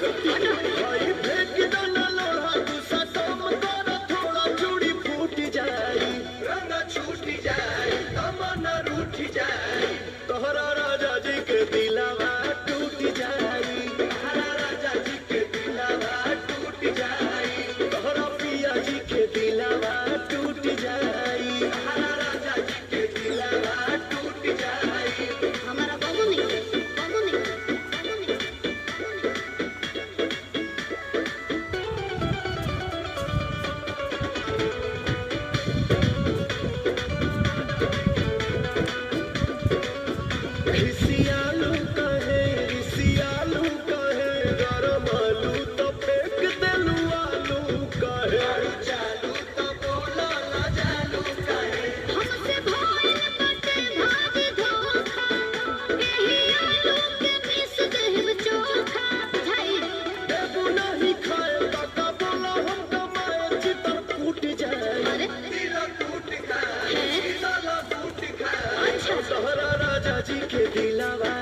भाई फेंक दो ना लोढ़ा गुस्सा कम कर थोड़ा चूड़ी फूट जाई रंग छूट जाई तमन्ना रूठ जाई तोहरा राजा जी के दिलवा टूट जाई तोहरा राजा जी के दिलवा टूट जाई तोहरा पिया जी के दिलवा टूट जाई तोहरा राजा जी के दिलवा टूट जाई हमारा बाबू नहीं रिसियालू कहे गरम आलू तो फेंक देलू आलू कहे चालू तो बोला ना चालू कहे हमसे भइल बाटे भागी धोखा एही आलू के मिस देब चोखा बुझाई देबू नहीं खाए काका बोला हम कमाए चितर फूट जाए अरे दिल टूट खाए दिल टूट खाए अच्छा तोहरा राजा जी के दिलवा